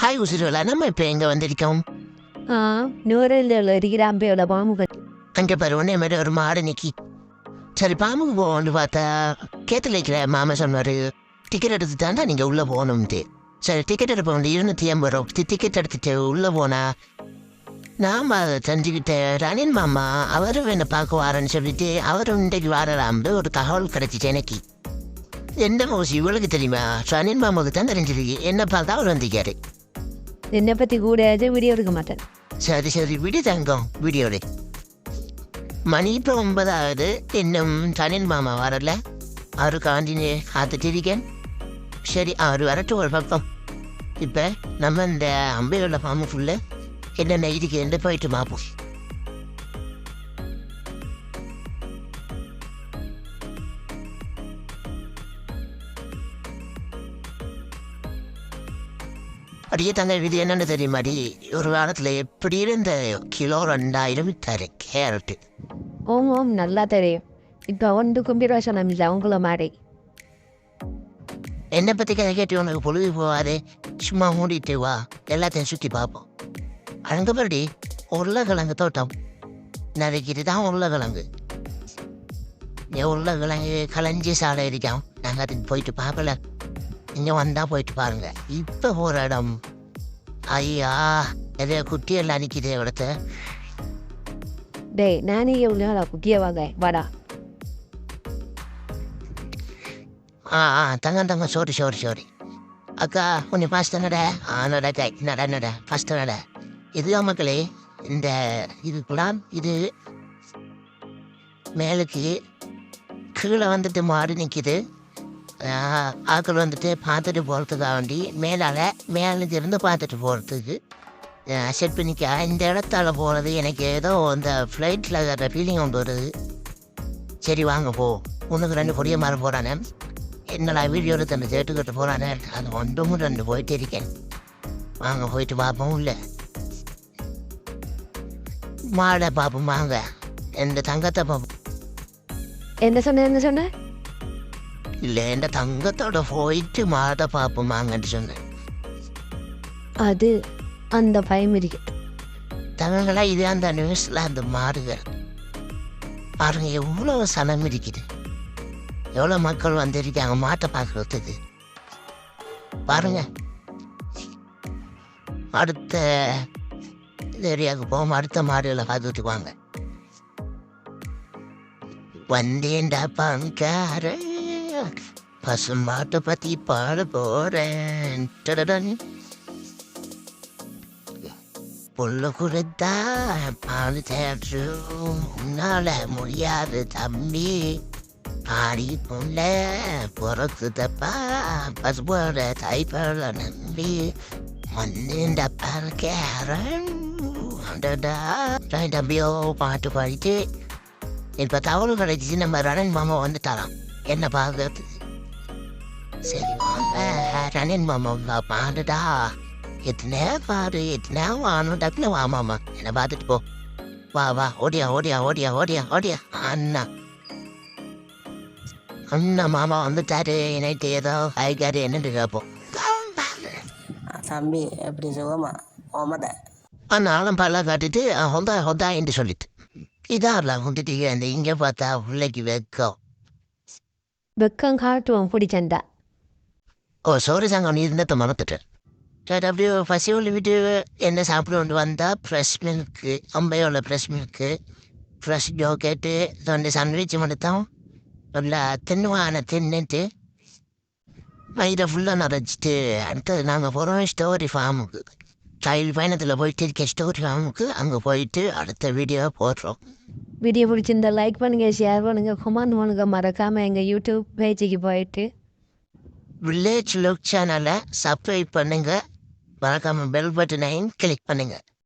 Hi உசிரோலா, நம்ம இப்போ எங்கே வந்திருக்கோம்? நூறில் இருக்கிற பாம்புகள். அங்கே பாரு ஒன்றே மாதிரி ஒரு மாடு நிக்கி. சரி பாம்புக்கு போகணும்னு பார்த்தா கேத்தில் இருக்கிற மாமா சொன்னார், டிக்கெட் எடுத்து தாண்டா நீங்கள் உள்ளே போகணும்ட்டு. சரி டிக்கெட் எடுப்போம், 250 டிக்கெட் எடுத்துட்டு உள்ளே போனா நாம் அதை தெரிஞ்சுக்கிட்ட ரணின் மாமா அவரும் என்னை பார்க்க வாரன்னு சொல்லிட்டு அவரும் இன்றைக்கு வாரலாம்னு ஒரு தகவல் கிடைச்சிச்சு எனக்கு. எந்த மோசி இவளுக்கு தெரியுமா? ரணின் மாமாவுக்கு தான் தெரிஞ்சிருக்கு. என்ன பார்த்தா அவர் வந்திருக்காரு. என்னை பற்றி கூட வீடியோ எடுக்க மாட்டேன். சரி சரி விடு தங்கம், வீடியோடு மணி இப்போ 9 இன்னும் ரணின் மாமா வரல. அவரு காண்டினு காத்துட்டு இருக்கேன். சரி அவர் வரட்டும் ஒரு பக்கம். இப்போ நம்ம இந்த அம்பையோட ஃபார்முக்குள்ளே என்னென்ன இருக்குன்னு போயிட்டு பார்ப்போம். அப்படியே தங்க இது என்னென்னு தெரியுமாடி? ஒரு காலத்தில் எப்படி இருந்த கிலோ 2000 வித்தாரு கேரட்டு. ஓம் நல்லா தெரியும். இப்போ ஒன்றுக்கும் பிரயோசனம் இல்லை அவங்கள மாதிரி. என்னை பற்றி கதை கேட்டு உனக்கு பொழுது போவாது. சும்மா மூடிட்டு வா, எல்லாத்தையும் சுற்றி பார்ப்போம். அழங்கப்படி உருளைக்கிழங்கு தோட்டம் நாளைக்கு தான் உருளைக்கிழங்கு. உருளைக்கிழங்கு களைஞ்சி சாலை இருக்கோம். நாங்கள் அதுக்கு போயிட்டு பார்க்கல. இங்கே வந்தால் போயிட்டு பாருங்க. இப்போ போகிற இடம் ஐயா நிறைய குட்டியெல்லாம் நிற்கிது இடத்த. டேய் நானே எவ்வளோ குட்டியை வாங்க வாடா. தங்க சோரி அக்கா உன்னை ஃபஸ்ட் நட. நட ஃபஸ்ட் நட. இதுதான் மக்களே, இந்த இதுக்குலாம் இது மேலுக்கு கீழே வந்துட்டு மாறி நிற்கிது. ஆக்கள் வந்துட்டு பார்த்துட்டு போகிறதுக்காக வேண்டி மேலே இருந்து பார்த்துட்டு போகிறதுக்கு செட் பண்ணிக்க. இந்த இடத்தால போகிறது எனக்கு ஏதோ அந்த ஃப்ளைட்டில் இருக்கிற ஃபீலிங் கொண்டு வருது. சரி வாங்க போ. உனக்கு 2 கொடிய மாற போகிறானே, என்னடா வீடியோ எடுத்து அந்த கேட்டுக்கிட்டு போகிறானே, அது 1 போயிட்டு இருக்கேன். வாங்க போயிட்டு பார்ப்போம். இல்லை மாடை பார்ப்போம் வாங்க. இந்த தங்கத்தை பார்ப்போம். என்ன சொன்ன? இல்லை இந்த தங்கத்தோட போயிட்டு மாடை பார்ப்போமாங்கன்னு சொன்னேன். அது அந்த பயம் இருக்கு. தங்கங்களா இது அந்த நியூஸில் அந்த மாடுகள் பாருங்க எவ்வளோ சனம் இருக்குது. எவ்வளோ மக்கள் வந்திருக்காங்க மாட்டை பார்க்கறதுக்கு. பாருங்க அடுத்த ஏரியாவுக்கு போவோம். அடுத்த மாடுகளை பார்த்துட்டு வாங்க. வந்தேன்டா பங்கார பசுமாட்டை பற்றி பாட போறேன். புல்ல கொடுத்தா பாடு தேற்றும் உன்னால முடியாது தம்பி. ஆடி புள்ள பிறக்குதப்பா பசுபோட தைப்பழ நம்பி. வந்தேன்டா பங்காரன் தம்பியோ பாட்டு பாடிட்டு இப்போ தகவல் கிடைச்சிச்சு. நம்ம ரணின் மாமா வந்துட்டாராம் என்ன பார்க்கறது. சரி வாங்க ரணின் மாமா பாடுடா. எத்தனை பாடு எத்தனை வாணும் டக்குனு வா மாமா என்னை பார்த்துட்டு போ. வா ஓடியா அண்ணா மாமா வந்துட்டாரு. நைட்டு ஏதோ ஆய்க்காரு என்னன்னு கேட்போம். தம்பி எப்படி சுகமா போமத நானும் பல்லாம் காட்டிட்டு ஹொந்தா என்று சொல்லிட்டு இதான் வந்துட்டு அந்த இங்கே பார்த்தா பிள்ளைக்கு வெக்கம் காட்டுவோம் பிடிச்சண்டா. சோறு சாங்க நீ இருந்தத்தை மறந்துட்டேன். சரி அப்படியே பசியோட விட்டு என்ன சாப்பிட்டு வந்தால் ஃப்ரெஷ் மில்க்கு, அம்பையோட ஃப்ரெஷ் மில்க்கு, ஃப்ரெஷ் ஜோக்கெட்டு, 2 சாண்ட்விச் மட்டும் நல்லா தின்னுட்டு வயிறை ஃபுல்லாக நிறைச்சிட்டு அடுத்தது நாங்கள் போகிறோம் ஸ்டோரி ஃபார்முக்கு. ரயில் பயணத்தில் போயிட்டு இருக்க ஸ்டோரி ஃபார்முக்கு அங்கே போயிட்டு அடுத்த வீடியோ போடுறோம். வீடியோ பிடிச்சிருந்தா லைக் பண்ணுங்கள், ஷேர் பண்ணுங்கள், கமெண்ட் பண்ணுங்கள். மறக்காமல் எங்கள் யூடியூப் பேஜுக்கு போயிட்டு வில்லேஜ் லுக் சேனலை சப்ஸ்கிரைப் பண்ணுங்கள். மறக்காமல் பெல் பட்டனையும் கிளிக் பண்ணுங்கள்.